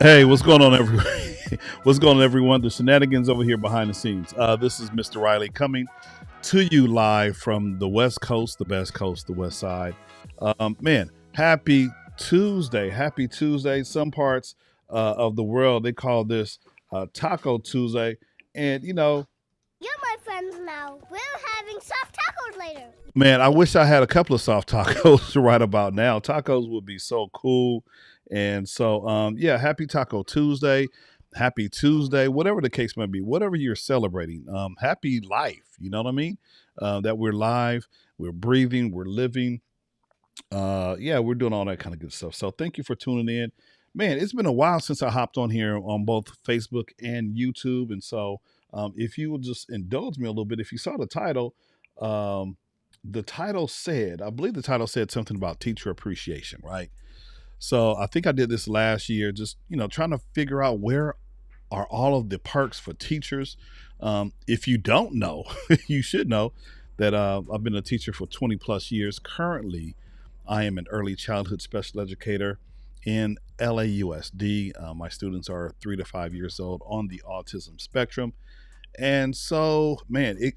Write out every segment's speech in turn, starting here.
Hey, what's going on, everyone? What's going on, everyone? The shenanigans over here behind the scenes. This is Mr. Riley coming to you live from the West Coast, the best coast, the West Side. Man, happy Tuesday! Happy Tuesday. Some parts of the world they call this Taco Tuesday, and You're my friends now. We're having soft tacos later. man, I wish I had a couple of soft tacos right about now. Tacos would be so cool. And so, yeah, happy Taco Tuesday. Happy Tuesday, whatever the case might be, whatever you're celebrating. Happy life. You know what I mean? That we're live, we're breathing, we're living. Yeah, we're doing all that kind of good stuff. So thank you for tuning in. Man, it's been a while since I hopped on here on both Facebook and YouTube. And so if you will just indulge me a little bit, if you saw um, the title said, I believe the title said something about teacher appreciation, right? So I think I did this last year, just trying to figure out where are all of the perks for teachers. If you don't know, you should know that I've been a teacher for 20 plus years. Currently, I am an early childhood special educator in LAUSD. My students are 3 to 5 years old on the autism spectrum, and so man, it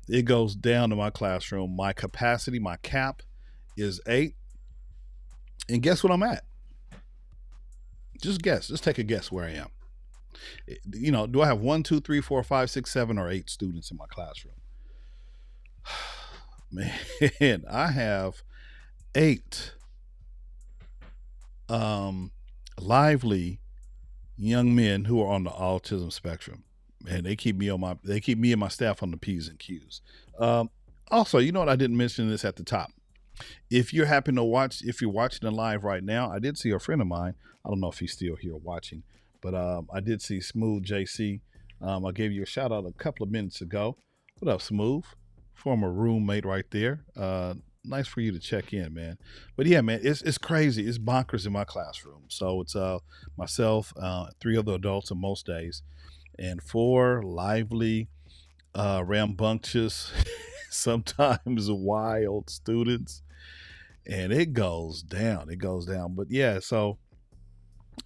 it goes down to my classroom. My capacity, my cap, is 8, and guess what I'm at? Just guess. Just take a guess where I am. Do I have one, two, three, four, five, six, 7, or 8 students in my classroom? Man, I have 8 um, lively young men who are on the autism spectrum, and they keep me and my staff on the P's and Q's. Um, Also, you know what, I didn't mention this at the top. If you're happen to watch, if you're watching it live right now, I did see a friend of mine. I don't know if he's still here watching, but I did see Smooth JC. I gave you a shout out a couple of minutes ago. What up, Smooth? Former roommate right there. Nice for you to check in, man. But yeah, man, it's crazy. It's bonkers in my classroom. So it's myself, 3 other adults on most days, and 4 lively, rambunctious, sometimes wild students, and it goes down. It goes down. But yeah, so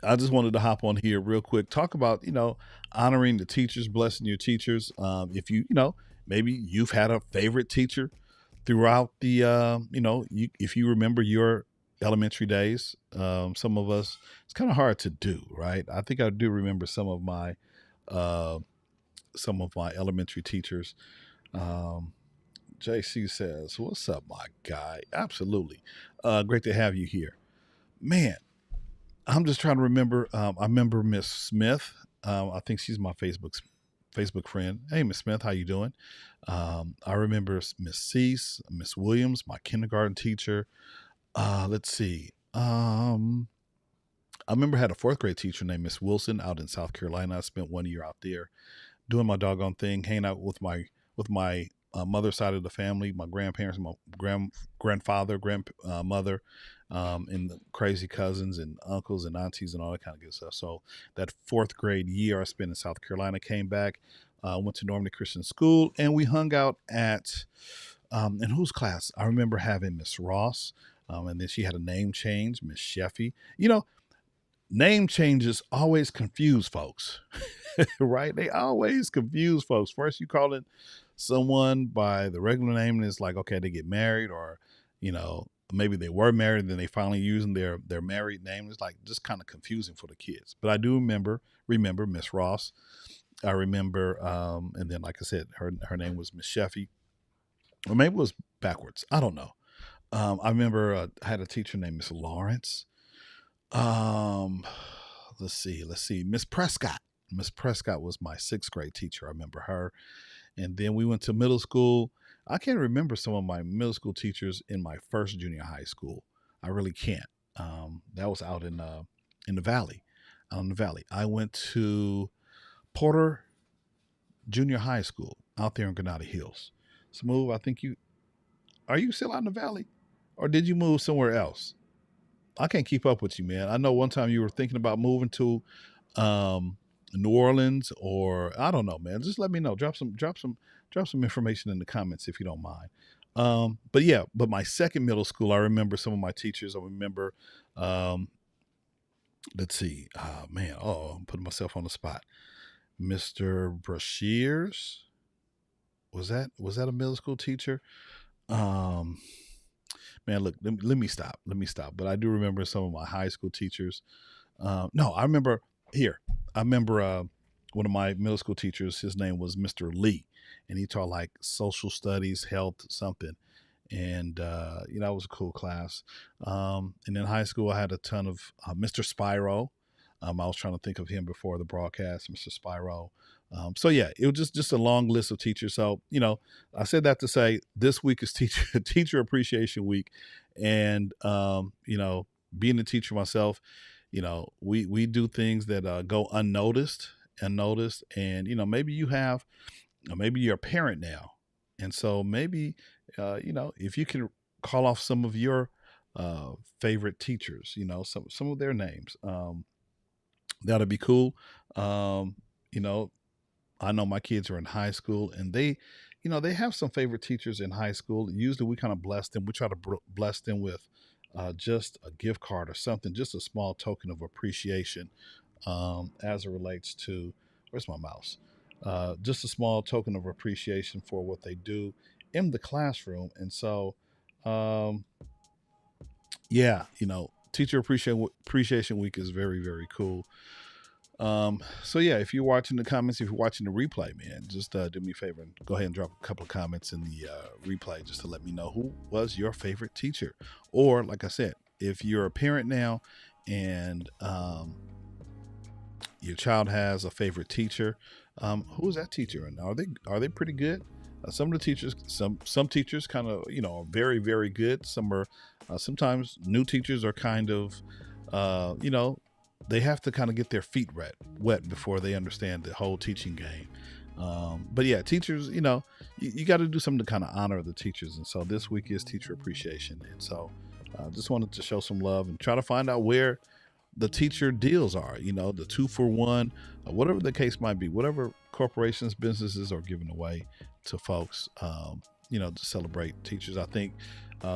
I just wanted to hop on here real quick, talk about honoring the teachers, blessing your teachers. If maybe you've had a favorite teacher throughout the if you remember your elementary days. Some of us, it's kind of hard to do, right? I think I do remember uh, some of my elementary teachers. Um, JC says, "What's up, my guy?" Absolutely, great to have you here, man. I'm just trying to remember. I remember Miss Smith. I think she's my Facebook friend. Hey, Miss Smith, how you doing? I remember Miss Cease, Miss Williams, my kindergarten teacher. Let's see. I remember I had a fourth grade teacher named Miss Wilson out in South Carolina. I spent 1 year out there doing my doggone thing, hanging out with my mother side of the family, my grandparents, my grandfather, grandmother, and the crazy cousins and uncles and aunties and all that kind of good stuff. So that fourth grade year I spent in South Carolina, came back, went to Normandy Christian School, and we hung out at in whose class? I remember having Miss Ross, and then she had a name change, Miss Sheffy. Name changes always confuse folks, right? They always confuse folks. First, you call it someone by the regular name, and it's like, okay, they get married, or maybe they were married, and then they finally using their married name. It's like just kind of confusing for the kids. But I do remember Miss Ross. I remember, and then like I said, her name was Miss Sheffy, or maybe it was backwards. I don't know. I remember I had a teacher named Miss Lawrence. Um, let's see. Miss Prescott. Miss Prescott was my sixth grade teacher. I remember her. And then we went to middle school. I can't remember some of my middle school teachers in my first junior high school. I really can't. That was out in the valley. Out in the valley. I went to Porter Junior High School out there in Granada Hills. Smooth, I think you are you still out in the valley? Or did you move somewhere else? I can't keep up with you, man. I know one time you were thinking about moving to um, New Orleans, or I don't know, man. Just let me know. Drop some information in the comments if you don't mind. But yeah, but my second middle school, I remember some of my teachers. I remember um, Let's see. Man, I'm putting myself on the spot. Mr. Brashears. Was that a middle school teacher? Um, Man, look, let me stop. Let me stop. But I do remember some of my high school teachers. No, I remember here. I remember one of my middle school teachers. His name was Mr. Lee, and he taught like social studies, health, something. And it was a cool class. And in high school, I had a ton of Mr. Spyro. I was trying to think of him before the broadcast, Mr. Spyro. So yeah, it was just a long list of teachers. So I said that to say this week is teacher appreciation week, and being a teacher myself, we do things that go unnoticed, and maybe you have, maybe you're a parent now, and so maybe if you can call off some of your favorite teachers, some of their names, that'll be cool. Um, you know, I know my kids are in high school, and they have some favorite teachers in high school. Usually we kind of bless them. We try to bless them with just a gift card or something, just a small token of appreciation, as it relates to, where's my mouse? Just a small token of appreciation for what they do in the classroom. And so, um, yeah, teacher appreciation week is very, very cool. So yeah, if you're watching the comments, if you're watching the replay, man, just do me a favor and go ahead and drop a couple of comments in the replay just to let me know who was your favorite teacher. Or like I said, if you're a parent now and your child has a favorite teacher, who is that teacher, and are they pretty good? Some of the teachers, some teachers kind of are very, very good. Some are sometimes new teachers are kind of they have to kind of get their feet wet before they understand the whole teaching game. But yeah, teachers, you got to do something to kind of honor the teachers. And so this week is teacher appreciation. And so just wanted to show some love and try to find out where the teacher deals are, the 2-for-1, whatever the case might be, whatever corporations, businesses are giving away to folks, to celebrate teachers. I think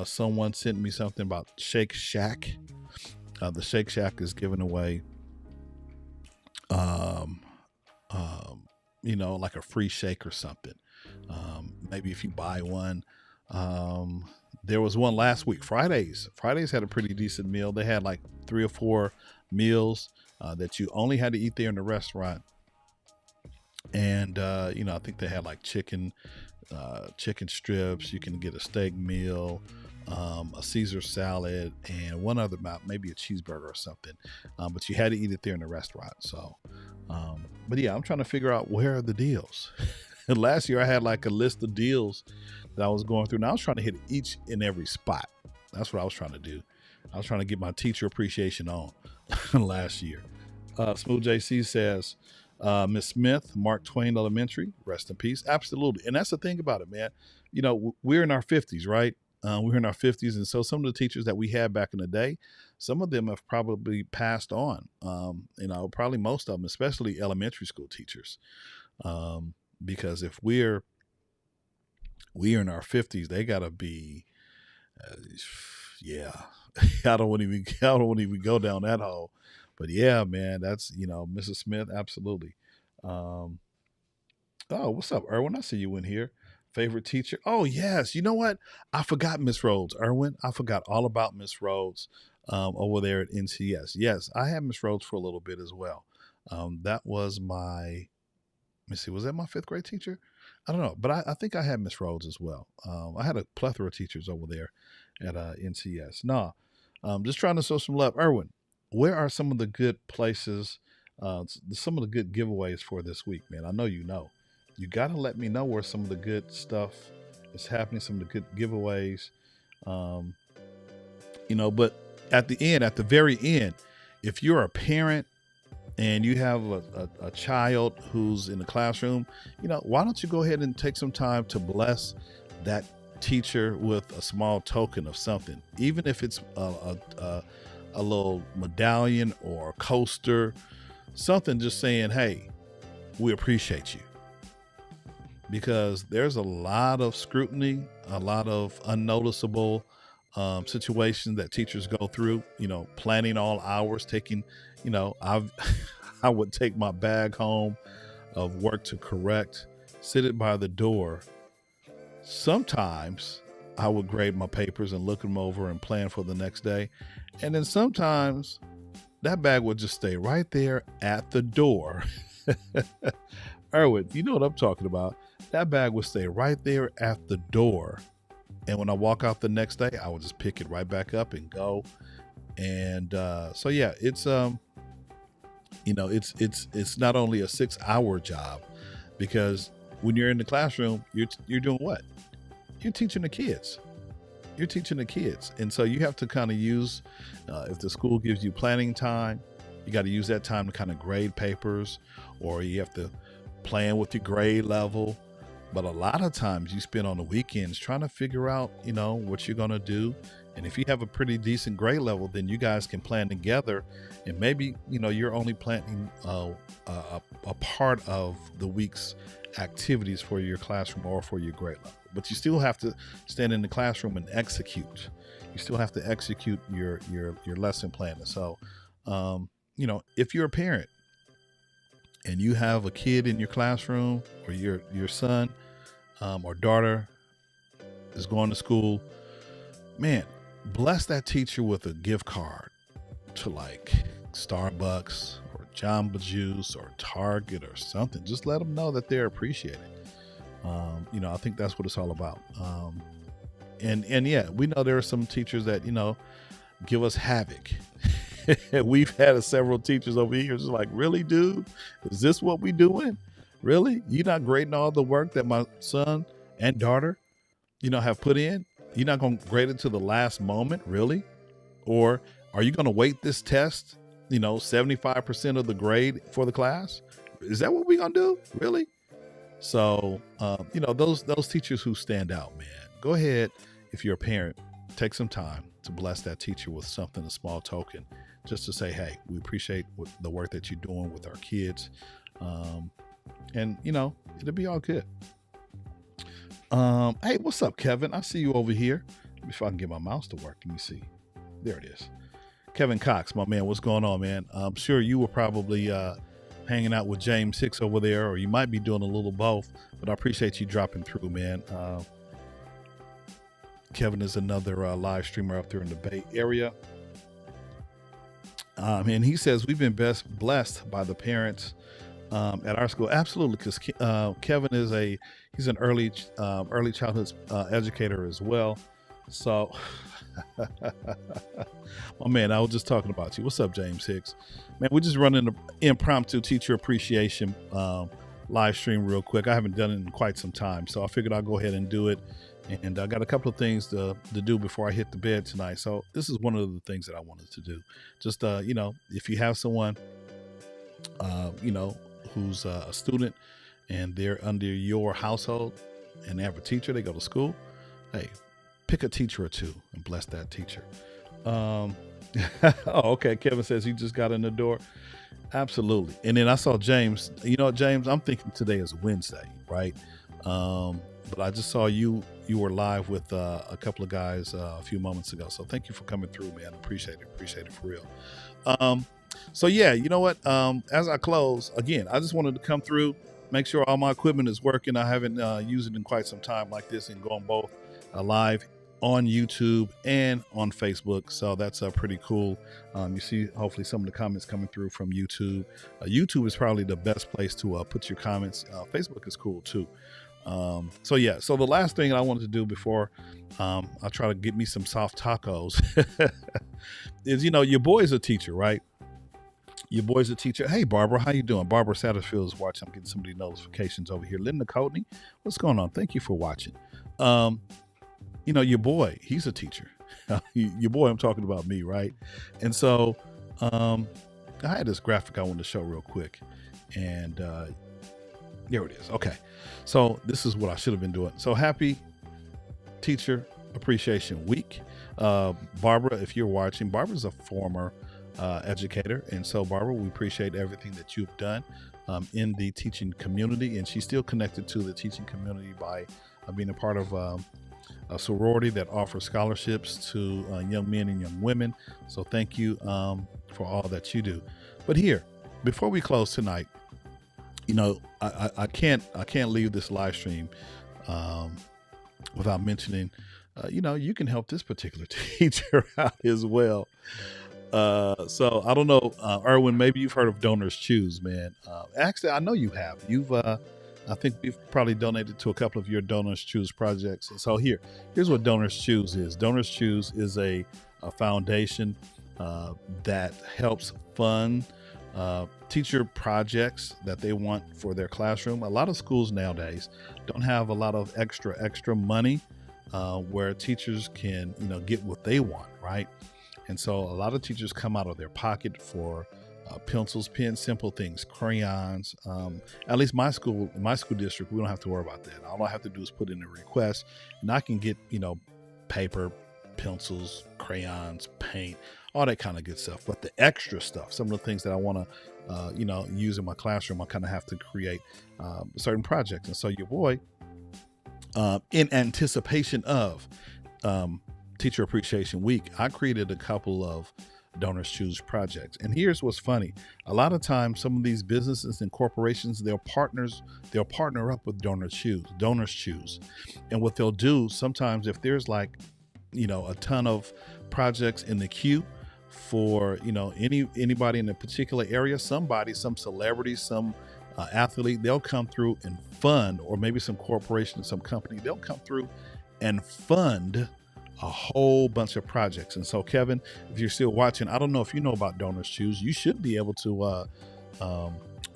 someone sent me something about Shake Shack. The Shake Shack is giving away, um, like a free shake or something. Maybe if you buy one. There was one last week. Fridays had a pretty decent meal. They had like 3 or 4 meals that you only had to eat there in the restaurant. And, I think they had like chicken strips. You can get a steak meal, a Caesar salad, and one other, maybe a cheeseburger or something. But you had to eat it there in the restaurant. So, but yeah, I'm trying to figure out where are the deals. And last year I had like a list of deals that I was going through. Now I was trying to hit each and every spot. That's what I was trying to do. I was trying to get my teacher appreciation on last year. Smooth JC says, Miss Smith, Mark Twain Elementary, rest in peace. Absolutely. And that's the thing about it, man. We're in our 50s, right? We're in our 50s. And so some of the teachers that we had back in the day, some of them have probably passed on. Probably most of them, especially elementary school teachers. Because if we're in our 50s, they gotta be, yeah. I don't want to even go down that hole. But yeah, man, that's Mrs. Smith, absolutely. Oh, what's up, Erwin? I see you in here. Favorite teacher? Oh yes. You know what? I forgot Miss Rhodes, Erwin. I forgot all about Miss Rhodes over there at NCS. Yes, I had Miss Rhodes for a little bit as well. That was my. Let me see. Was that my 5th grade teacher? I don't know, but I think I had Miss Rhodes as well. I had a plethora of teachers over there at NCS. No, just trying to show some love. Erwin, where are some of the good places, some of the good giveaways for this week, man? I know you know. You got to let me know where some of the good stuff is happening, some of the good giveaways. But at the very end, if you're a parent and you have a child who's in the classroom, why don't you go ahead and take some time to bless that teacher with a small token of something, even if it's a little medallion or a coaster, something just saying, hey, we appreciate you. Because there's a lot of scrutiny, a lot of unnoticeable situations that teachers go through, planning all hours, taking, I've, I would take my bag home of work to correct, sit it by the door. Sometimes I would grade my papers and look them over and plan for the next day. And then sometimes that bag would just stay right there at the door. Erwin, you know what I'm talking about. That bag would stay right there at the door. And when I walk out the next day, I would just pick it right back up and go. And so yeah, it's it's not only a 6-hour job, because when you're in the classroom, you're doing what? You're teaching the kids. You're teaching the kids. And so you have to kind of use, if the school gives you planning time, you got to use that time to kind of grade papers, or you have to plan with your grade level. But a lot of times you spend on the weekends trying to figure out, what you're going to do. And if you have a pretty decent grade level, then you guys can plan together. And maybe, you're only planning a part of the week's activities for your classroom or for your grade level. But you still have to stand in the classroom and execute. You still have to execute your lesson plan. And so, if you're a parent and you have a kid in your classroom, or your son or daughter is going to school, man, bless that teacher with a gift card to like Starbucks or Jamba Juice or Target or something. Just let them know that they're appreciated. I think that's what it's all about. And yeah, we know there are some teachers that, give us havoc. We've had several teachers over here just like, really, dude? Is this what we doing? Really? You're not grading all the work that my son and daughter, have put in? You're not going to grade it to the last moment, really? Or are you going to weight this test, 75% of the grade for the class? Is that what we're going to do? Really? So, those teachers who stand out, man, go ahead. If you're a parent, take some time to bless that teacher with something, a small token, just to say, hey, we appreciate the work that you're doing with our kids. And it'll be all good. Hey, what's up, Kevin? I see you over here. If I can get my mouse to work, let me see. There it is. Kevin Cox, my man, what's going on, man? I'm sure you were probably hanging out with James Hicks over there, or you might be doing a little both, but I appreciate you dropping through, man. Kevin is another live streamer up there in the Bay Area. And he says, we've been blessed by the parents at our school. Absolutely, because Kevin is he's an early childhood educator as well. So, my man, I was just talking about you. What's up, James Hicks? Man, we're just running an impromptu teacher appreciation live stream real quick. I haven't done it in quite some time, so I figured I'll go ahead and do it. And I got a couple of things to do before I hit the bed tonight. So this is one of the things that I wanted to do. Just, if you have someone, who's a student and they're under your household and they have a teacher, they go to school, hey, pick a teacher or two and bless that teacher. Oh, okay. Kevin says he just got in the door. Absolutely. And then I saw James. James, I'm thinking today is Wednesday, right? But I just saw you were live with a couple of guys a few moments ago. So thank you for coming through, man. Appreciate it for real. So yeah, you know what? As I close, again, I just wanted to come through, make sure all my equipment is working. I haven't used it in quite some time like this, and going both live on YouTube and on Facebook. So that's pretty cool. You see, hopefully, some of the comments coming through from YouTube. YouTube is probably the best place to put your comments. Facebook is cool too. So the last thing I wanted to do before I try to get me some soft tacos is, your boy's a teacher, right? Your boy's a teacher. Hey, Barbara, how you doing? Barbara Satterfield is watching. I'm getting some of these notifications over here. Linda Coatney, what's going on? Thank you for watching. Your boy, he's a teacher. Your boy, I'm talking about me, right? And so I had this graphic I wanted to show real quick. And there it is. Okay. So this is what I should have been doing. So happy Teacher Appreciation Week. Barbara, if you're watching, Barbara's a former educator. And so, Barbara, we appreciate everything that you've done in the teaching community. And she's still connected to the teaching community by being a part of a sorority that offers scholarships to young men and young women. So thank you for all that you do. But here, before we close tonight, I can't leave this live stream without mentioning, you can help this particular teacher out as well. So I don't know, Erwin, maybe you've heard of Donors Choose, man. Actually, I know you have. I think we've probably donated to a couple of your Donors Choose projects. And so here's what Donors Choose is. Donors Choose is a foundation that helps fund teacher projects that they want for their classroom. A lot of schools nowadays don't have a lot of extra money where teachers can, get what they want, right? And so a lot of teachers come out of their pocket for pencils, pens, simple things, crayons. At least my school district, we don't have to worry about that. All I have to do is put in a request, and I can get, paper, pencils, crayons, paint, all that kind of good stuff. But the extra stuff, some of the things that I want to, use in my classroom, I kind of have to create certain projects. And so your boy, in anticipation of Teacher Appreciation Week, I created a couple of Donors Choose projects. And here's what's funny. A lot of times, some of these businesses and corporations, they'll partner up with Donors Choose. And what they'll do sometimes, if there's like, a ton of projects in the queue for, anybody in a particular area, some celebrity, some athlete, they'll come through and fund, or maybe some corporation, some company, they'll come through and fund a whole bunch of projects. And so, Kevin, if you're still watching, I don't know if you know about Donors Choose. You should be able to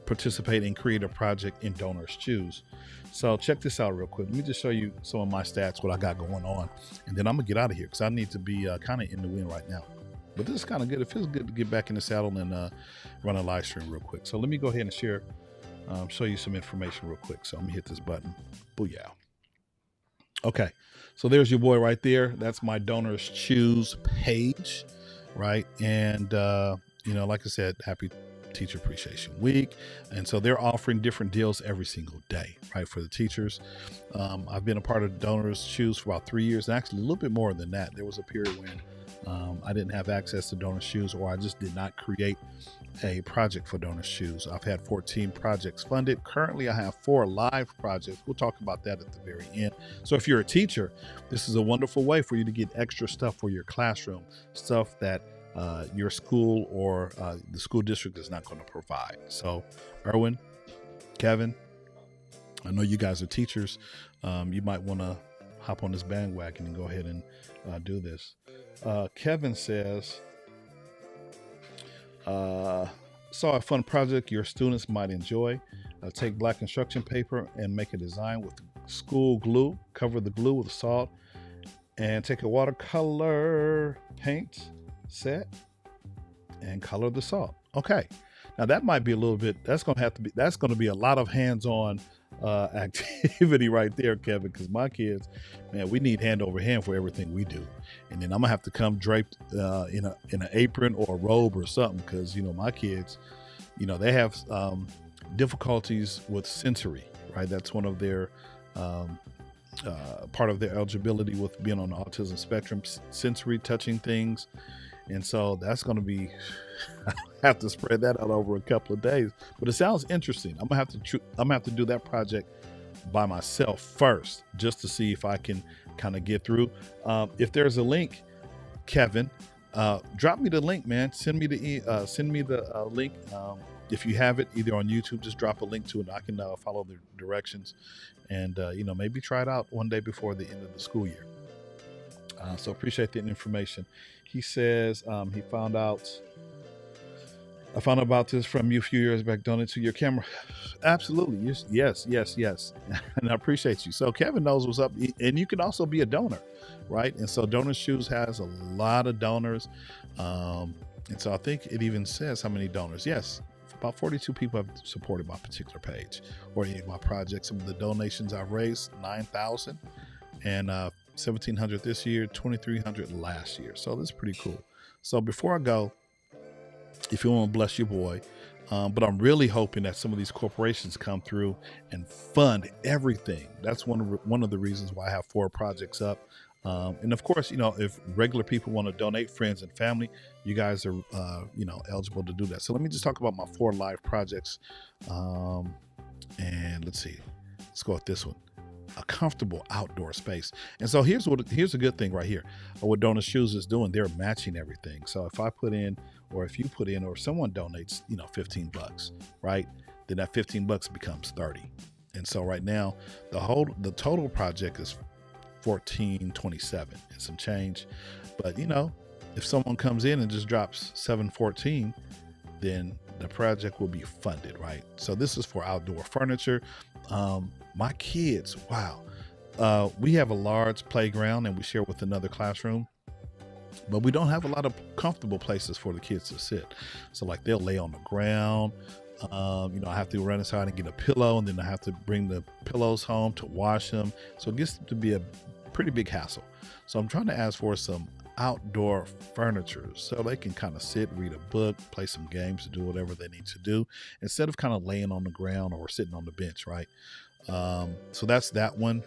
participate and create a project in Donors Choose. So check this out real quick. Let me just show you some of my stats, what I got going on, and then I'm gonna get out of here because I need to be kind of in the wind right now. But this is kind of good. It feels good to get back in the saddle and run a live stream real quick. So let me go ahead and show you some information real quick. So I'm gonna hit this button. Booyah. Okay. So there's your boy right there. That's my Donors Choose page, right? And, like I said, happy Teacher Appreciation Week. And so they're offering different deals every single day, right, for the teachers. I've been a part of Donors Choose for about 3 years, and actually a little bit more than that. There was a period when I didn't have access to Donors Choose, or I just did not create a project for Donors Choose. I've had 14 projects funded. Currently, I have 4 live projects. We'll talk about that at the very end. So if you're a teacher, this is a wonderful way for you to get extra stuff for your classroom, stuff that your school or the school district is not going to provide. So Erwin, Kevin, I know you guys are teachers. You might want to hop on this bandwagon and go ahead and do this. Kevin says, saw a fun project your students might enjoy. Take black construction paper and make a design with school glue. Cover the glue with salt and take a watercolor paint set and color the salt. Okay. Now that might be a little bit, that's going to be a lot of hands-on activity right there, Kevin, because my kids, man, we need hand over hand for everything we do. And then I'm gonna have to come draped in an apron or a robe or something, because my kids, they have difficulties with sensory, right? That's one of their part of their eligibility with being on the autism spectrum, sensory touching things. And so that's going to be, I have to spread that out over a couple of days, but it sounds interesting. I'm gonna have to do that project by myself first, just to see if I can kind of get through. If there's a link, Kevin, drop me the link, man. Send me the link. If you have it either on YouTube, just drop a link to it. I can follow the directions and, maybe try it out one day before the end of the school year. So appreciate the information. He says I found out about this from you a few years back. Donate to your camera. Absolutely. Yes. And I appreciate you. So Kevin knows what's up. And you can also be a donor, right? And so Donors Choose has a lot of donors. And so I think it even says how many donors. Yes. About 42 people have supported my particular page or any of my projects. Some of the donations I've raised, $9,000 and $1,700 this year, $2,300 last year. So that's pretty cool. So before I go, if you want to bless your boy, But I'm really hoping that some of these corporations come through and fund everything. That's one of the reasons why I have 4 projects up. And of course, if regular people want to donate, friends and family, you guys are, eligible to do that. So let me just talk about my 4 live projects. And let's see, let's go with this one. A comfortable outdoor space. And so here's a good thing right here. What Donut Shoes is doing, they're matching everything. So if I put in, or if you put in, or someone donates, $15, right? Then that $15 becomes 30. And so right now, the total project is $14.27 and some change. But if someone comes in and just drops $7.14, then the project will be funded, right? So this is for outdoor furniture. My kids, wow. We have a large playground and we share with another classroom, but we don't have a lot of comfortable places for the kids to sit. So like they'll lay on the ground. I have to run inside and get a pillow, and then I have to bring the pillows home to wash them. So it gets to be a pretty big hassle. So I'm trying to ask for some outdoor furniture so they can kind of sit, read a book, play some games, do whatever they need to do instead of kind of laying on the ground or sitting on the bench, right? So that's that one.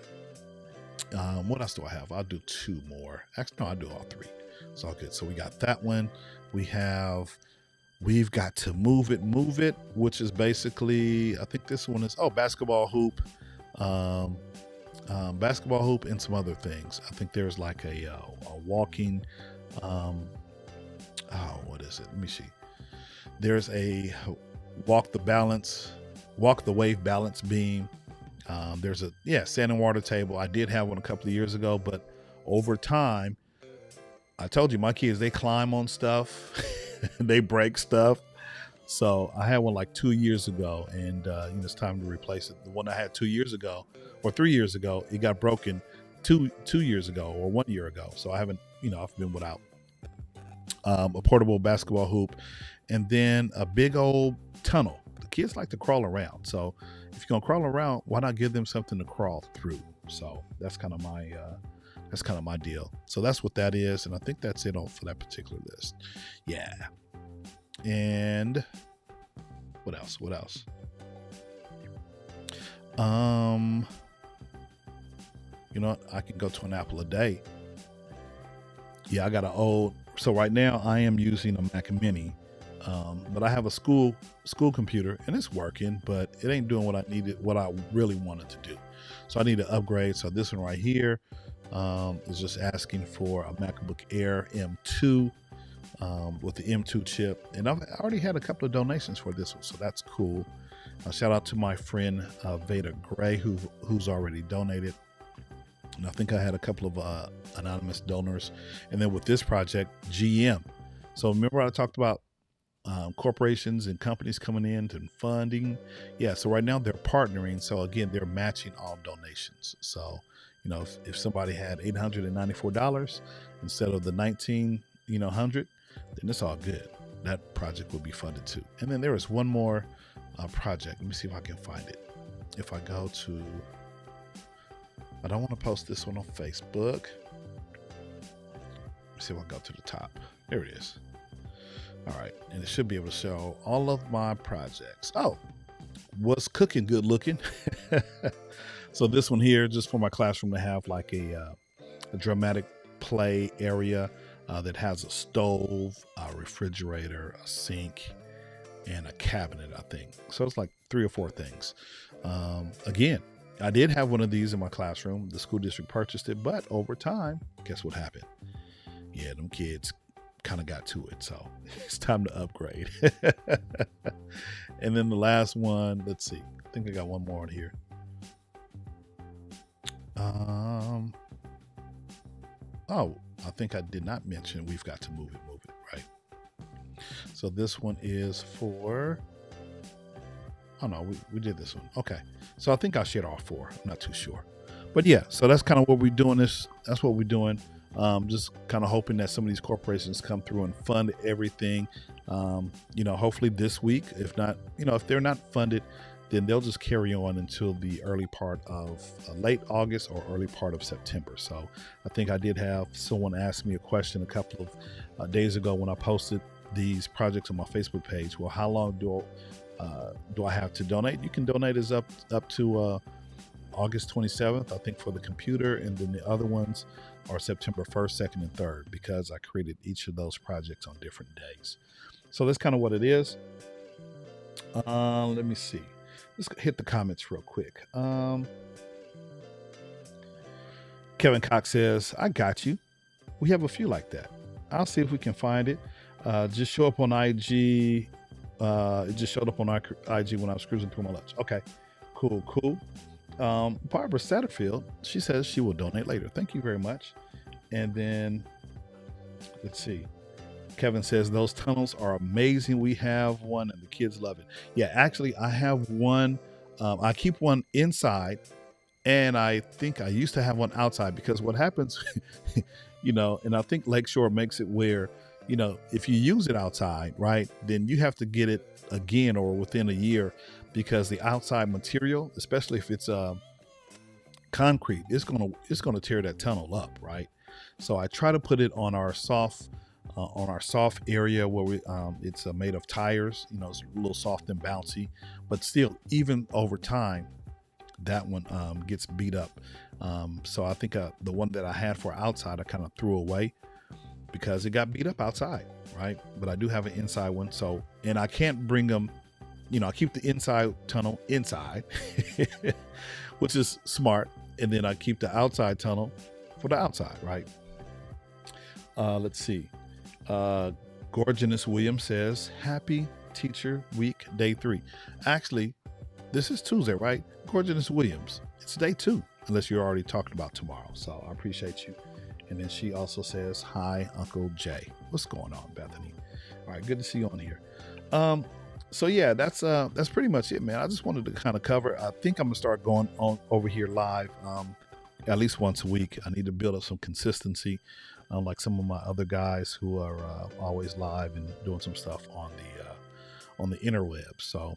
What else do I have? I'll do 2 more. Actually, no, I'll do all 3. It's all good. So we got that one. We've got to move it, which is basically, I think this one is, basketball hoop, and some other things. I think there's like a walking, what is it? Let me see. There's a walk the wave balance beam. There's a sand and water table. I did have one a couple of years ago, but over time, I told you my kids, they climb on stuff, they break stuff. So I had one like 2 years ago, and it's time to replace it. The one I had 2 years ago or 3 years ago, it got broken 2 years ago or 1 year ago. So I haven't, I've been without a portable basketball hoop, and then a big old tunnel. The kids like to crawl around. So if you're gonna crawl around, why not give them something to crawl through? So that's kind of my deal. So that's what that is, and I think that's it for that particular list. Yeah. And what else? I can go to an apple a day. Yeah, I got so right now I am using a Mac Mini, but I have a school computer and it's working, but it ain't doing what I really wanted to do. So I need to upgrade. So this one right here is just asking for a MacBook Air M2 with the M2 chip. And I've already had a couple of donations for this one, so that's cool. Shout out to my friend Veda Gray, who's already donated. And I think I had a couple of anonymous donors. And then with this project, GM. So remember I talked about corporations and companies coming in and funding. Yeah, so right now they're partnering. So again, they're matching all donations. So, if somebody had $894 instead of the $1,900, then it's all good. That project will be funded too. And then there is one more project. Let me see if I can find it. If I go to, I don't want to post this one on Facebook. Let me see if I go to the top. There it is. All right. And it should be able to show all of my projects. Oh, what's cooking good looking? So this one here, just for my classroom to have like a dramatic play area that has a stove, a refrigerator, a sink, and a cabinet, I think. So it's like 3 or 4 things. Again, I did have one of these in my classroom. The school district purchased it, but over time, guess what happened? Yeah, them kids kind of got to it. So it's time to upgrade. And then the last one, let's see. I think I got one more on here. I think I did not mention we've got to move it, right? So this one is for, oh no, we did this one. Okay. So I think I shared all 4. I'm not too sure. But yeah, so that's kind of what we're doing. That's what we're doing. Just kind of hoping that some of these corporations come through and fund everything. Hopefully this week. If not, if they're not funded, then they'll just carry on until the early part of late August or early part of September. So I think I did have someone ask me a question a couple of days ago when I posted these projects on my Facebook page. Well, how long do I have to donate? You can donate as up to August 27th, I think, for the computer, and then the other ones are September 1st, 2nd, and 3rd, because I created each of those projects on different days. So that's kind of what it is. Let me see. Let's hit the comments real quick. Kevin Cox says, I got you. We have a few like that. I'll see if we can find it. Just show up on IG. It just showed up on IG when I was cruising through my lunch. Okay, cool. Barbara Satterfield, she says she will donate later. Thank you very much. And then, let's see. Kevin says, those tunnels are amazing. We have one and the kids love it. Yeah, actually, I have one. I keep one inside, and I think I used to have one outside, because what happens, and I think Lakeshore makes it where, if you use it outside, right, then you have to get it again or within a year, because the outside material, especially if it's concrete, it's gonna tear that tunnel up, right? So I try to put it on our soft area where it's made of tires. It's a little soft and bouncy, but still, even over time, that one gets beat up. So I think the one that I had for outside, I kind of threw away because it got beat up outside, right? But I do have an inside one. So, and I can't bring them, I keep the inside tunnel inside, which is smart. And then I keep the outside tunnel for the outside, right? Let's see. Gorgeous Williams says, happy Teacher Week, day 3. Actually, this is Tuesday, right? Gorgeous Williams, it's day 2, unless you're already talking about tomorrow. So I appreciate you. And then she also says, hi, Uncle Jay. What's going on, Bethany? All right, good to see you on here. So yeah, that's pretty much it, man. I just wanted to kind of cover. I think I'm gonna start going on over here live at least once a week. I need to build up some consistency, like some of my other guys who are always live and doing some stuff on the interwebs. So,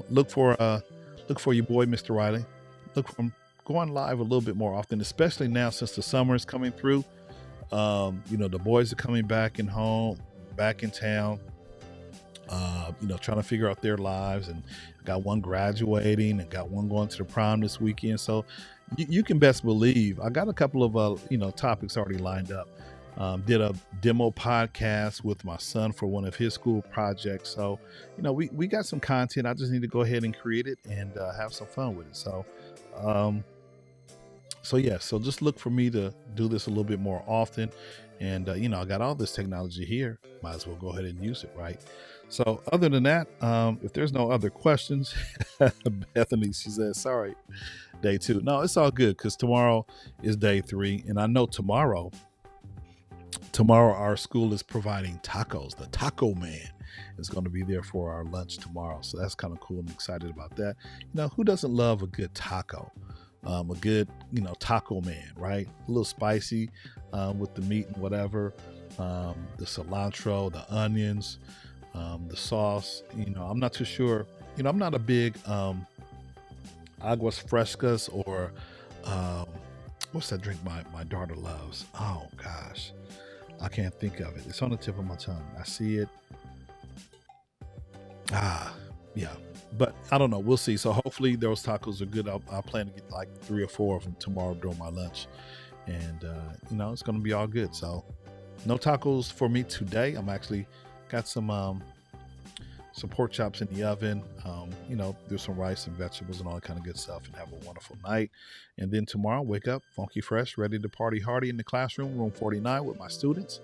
look for your boy, Mr. Riley. Look for him going live a little bit more often, especially now since the summer is coming through. The boys are coming back in town. Trying to figure out their lives, and got one graduating and got one going to the prom this weekend. So you can best believe I got a couple of topics already lined up. Did a demo podcast with my son for one of his school projects. So we got some content. I just need to go ahead and create it and have some fun with it. So so just look for me to do this a little bit more often. And I got all this technology here, might as well go ahead and use it, right? So other than that, if there's no other questions, Bethany, she says, sorry, day 2. No, it's all good, because tomorrow is day 3. And I know tomorrow our school is providing tacos. The Taco Man is going to be there for our lunch tomorrow. So that's kind of cool. I'm excited about that. Who doesn't love a good taco? A good, Taco Man, right? A little spicy with the meat and whatever. The cilantro, the onions, the sauce. I'm not too sure. I'm not a big aguas frescas or what's that drink my daughter loves? Oh gosh, I can't think of it. It's on the tip of my tongue. I see it. Yeah. But I don't know. We'll see. So hopefully those tacos are good. I plan to get like 3 or 4 of them tomorrow during my lunch. And, it's going to be all good. So no tacos for me today. I'm actually got some pork chops in the oven. Do some rice and vegetables and all that kind of good stuff, and have a wonderful night. And then tomorrow, wake up funky fresh, ready to party hardy in the classroom, room 49 with my students.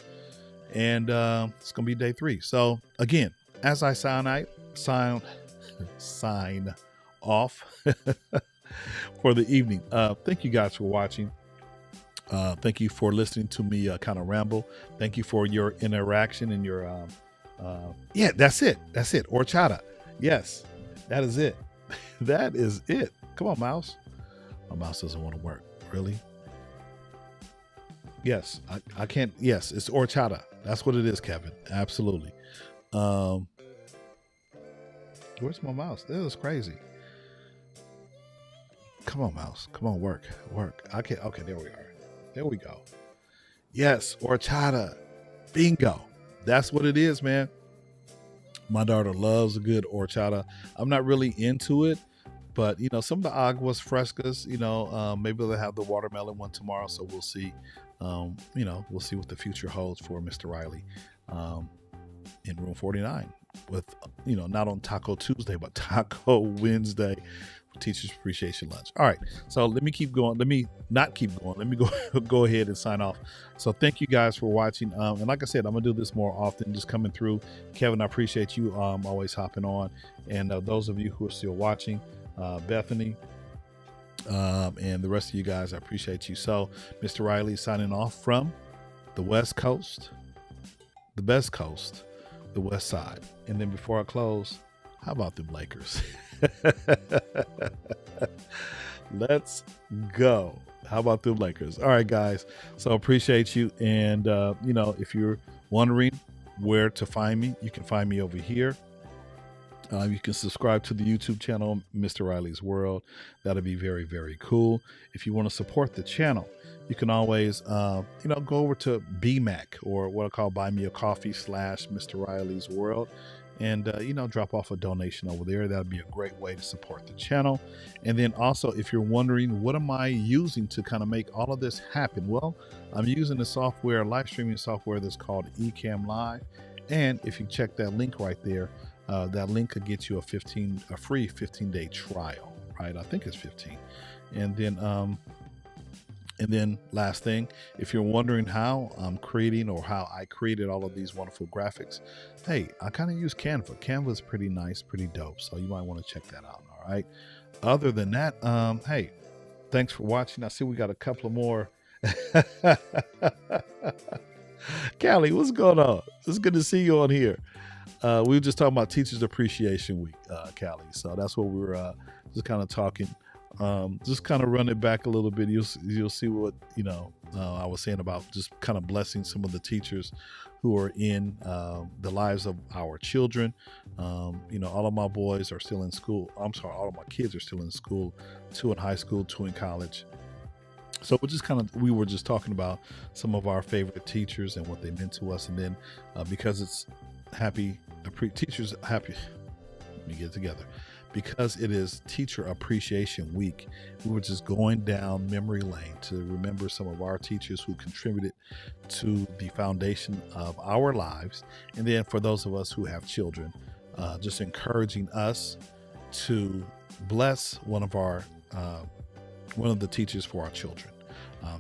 And it's going to be day 3. So again, as I sign off for the evening. Thank you guys for watching. Thank you for listening to me kind of ramble. Thank you for your interaction and your that's it. Horchata. Yes, that is it. That is it. Come on, mouse. My mouse doesn't want to work. Really? Yes, I can't. Yes, it's horchata. That's what it is, Kevin. Absolutely. Where's my mouse? This is crazy. Come on, mouse. Come on, work. I can't. Okay, there we are. There we go. Yes, horchata. Bingo. that's what it is, man. My daughter loves a good horchata. I'm not really into it, but some of the aguas frescas, maybe they'll have the watermelon one tomorrow, so we'll see. We'll see what the future holds for Mr. Riley in room 49 with, not on Taco Tuesday, but Taco Wednesday for Teachers Appreciation Lunch. All right, so let me keep going. Let me not keep going. Let me go ahead and sign off. So thank you guys for watching. And like I said, I'm gonna do this more often, just coming through. Kevin, I appreciate you always hopping on. And those of you who are still watching, Bethany, and the rest of you guys, I appreciate you. So Mr. Riley signing off from the West Coast, the best coast, the West Side. And then before I close, how about them Lakers? Let's go. How about them Lakers? All right, guys. So appreciate you. And, if you're wondering where to find me, you can find me over here. You can subscribe to the YouTube channel, Mr. Riley's World. That'll be very, very cool. If you want to support the channel, you can always, go over to BMAC, or what I call Buy Me a Coffee / Mr. Riley's World, and, drop off a donation over there. That'd be a great way to support the channel. And then also, if you're wondering, what am I using to kind of make all of this happen? Well, I'm using a software, live streaming software that's called Ecamm Live. And if you check that link right there, that link could get you a free 15-day trial, right? I think it's 15. And then last thing, if you're wondering how I'm creating or how I created all of these wonderful graphics, hey, I kind of use Canva. Canva is pretty nice, pretty dope. So you might want to check that out. All right. Other than that, hey, thanks for watching. I see we got a couple of more. Callie, what's going on? It's good to see you on here. We were just talking about Teachers Appreciation Week, Callie. So that's what we were just kind of talking. Just kind of run it back a little bit. You'll see what I was saying about just kind of blessing some of the teachers who are in the lives of our children. All of my boys are still in school. I'm sorry, all of my kids are still in school. 2 in high school, 2 in college. So we were just talking about some of our favorite teachers and what they meant to us. And then because it's teachers happy, let me get it together. Because it is Teacher Appreciation Week, we were just going down memory lane to remember some of our teachers who contributed to the foundation of our lives. And then for those of us who have children, just encouraging us to bless one of the teachers for our children.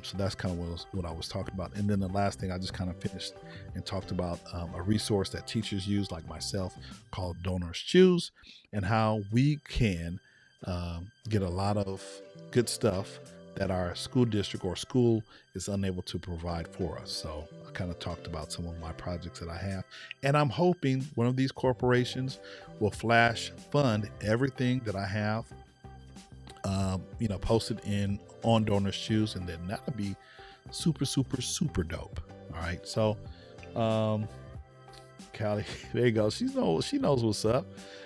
So that's kind of what I was talking about. And then the last thing, I just kind of finished and talked about a resource that teachers use, like myself, called Donors Choose, and how we can get a lot of good stuff that our school district or school is unable to provide for us. So I kind of talked about some of my projects that I have, and I'm hoping one of these corporations will flash fund everything that I have posted on Donors Choose, and then that'll be super, super, super dope. All right. So, Callie, there you go. She knows what's up.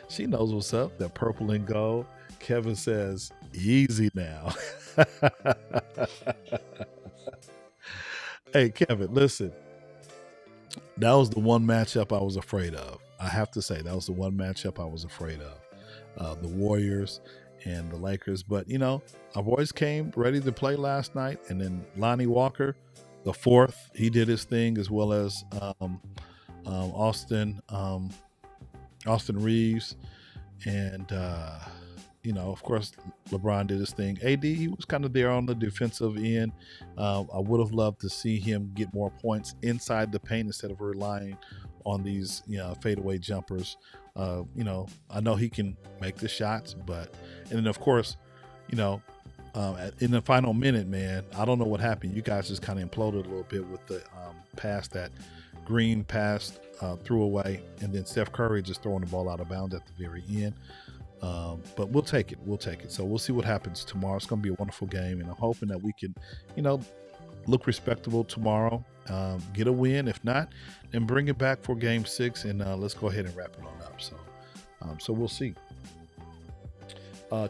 She knows what's up. That purple and gold. Kevin says, easy now. Hey, Kevin, listen, that was the one matchup I was afraid of. I have to say, that was the one matchup I was afraid of. The Warriors and the Lakers. But, our boys came ready to play last night. And then Lonnie Walker, the fourth, he did his thing, as well as Austin Reeves. And, of course, LeBron did his thing. AD, he was kind of there on the defensive end. I would have loved to see him get more points inside the paint instead of relying on these fadeaway jumpers. I know he can make the shots, and then of course, in the final minute, man, I don't know what happened. You guys just kind of imploded a little bit with the pass that Green passed, threw away, and then Steph Curry just throwing the ball out of bounds at the very end. But we'll take it. So we'll see what happens tomorrow. It's going to be a wonderful game, and I'm hoping that we can, look respectable tomorrow, get a win. If not, then bring it back for Game 6, and let's go ahead and wrap it on up. So we'll see.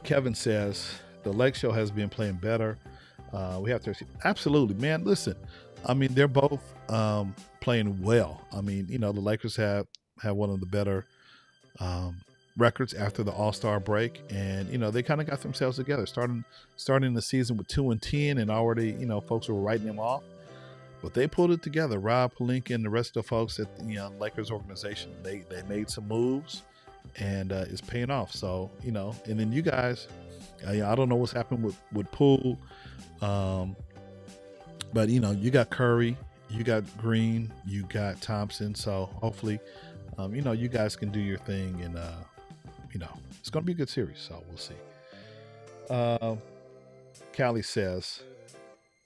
Kevin says the Lake Show has been playing better. We have to absolutely, man. Listen, I mean, they're both playing well. I mean, the Lakers have one of the better records after the All-Star break, and they kind of got themselves together, starting the season with 2-10, and already folks were writing them off, but they pulled it together. Rob Pelinka and the rest of the folks at the Lakers organization, they made some moves, and it's paying off. So and then you guys, I don't know what's happened with Poole, but you got Curry, you got Green, you got Thompson, so hopefully you guys can do your thing, and it's going to be a good series, so we'll see. Callie says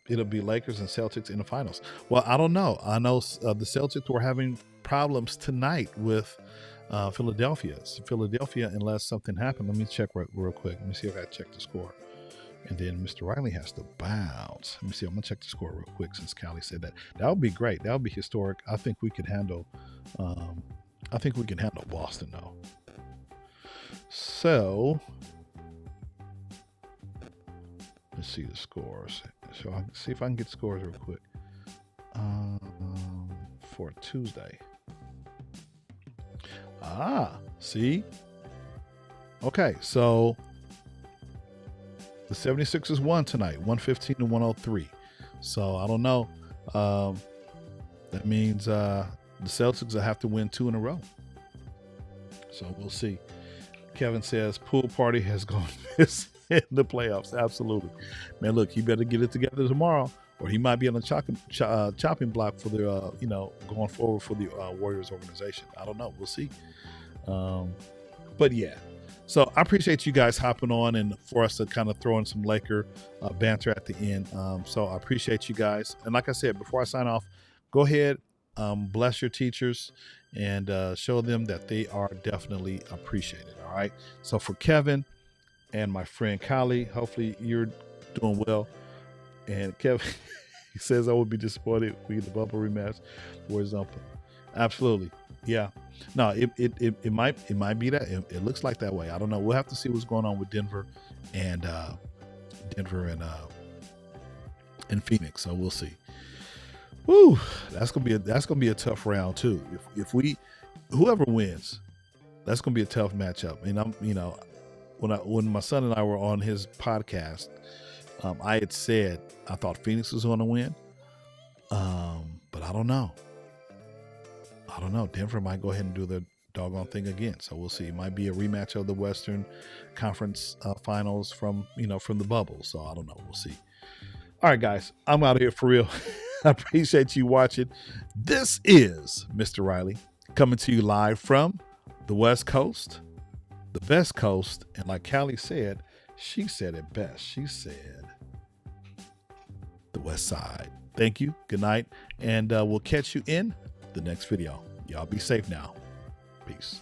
it'll be Lakers and Celtics in the finals. Well, I don't know. I know the Celtics were having problems tonight with Philadelphia, unless something happened. Let me check real quick. Let me see if I check the score. And then Mr. Riley has to bounce. Let me see. I'm going to check the score real quick since Callie said that. That would be great. That would be historic. I think we could handle Boston, though. So let's see the scores. So I can see if I can get scores real quick for Tuesday. See? Okay, so the 76ers won tonight, 115-103. So I don't know. That means the Celtics will have to win 2 in a row. So we'll see. Kevin says pool party has gone missing in the playoffs. Absolutely, man. Look, he better get it together tomorrow, or he might be on the chopping block for the going forward for the Warriors organization. I don't know. We'll see. But yeah. So I appreciate you guys hopping on and for us to kind of throw in some Laker banter at the end. So I appreciate you guys. And like I said, before I sign off, go ahead, bless your teachers and show them that they are definitely appreciated. All right. So for Kevin and my friend Kylie, hopefully you're doing well. And Kevin, he says I would be disappointed if we get the bubble rematch for example. Absolutely. Yeah. No, it might be that. It looks like that way. I don't know. We'll have to see what's going on with Denver and Phoenix. So we'll see. Woo, that's gonna be a tough round too. If whoever wins, that's gonna be a tough matchup. And I'm when my son and I were on his podcast, I had said I thought Phoenix was going to win, but I don't know. Denver might go ahead and do the doggone thing again. So we'll see. It might be a rematch of the Western Conference Finals from the bubble. So I don't know. We'll see. All right, guys, I'm out of here for real. I appreciate you watching. This is Mr. Riley coming to you live from the West Coast, the best coast. And like Callie said, she said it best. She said the West Side. Thank you. Good night. And we'll catch you in the next video. Y'all be safe now. Peace.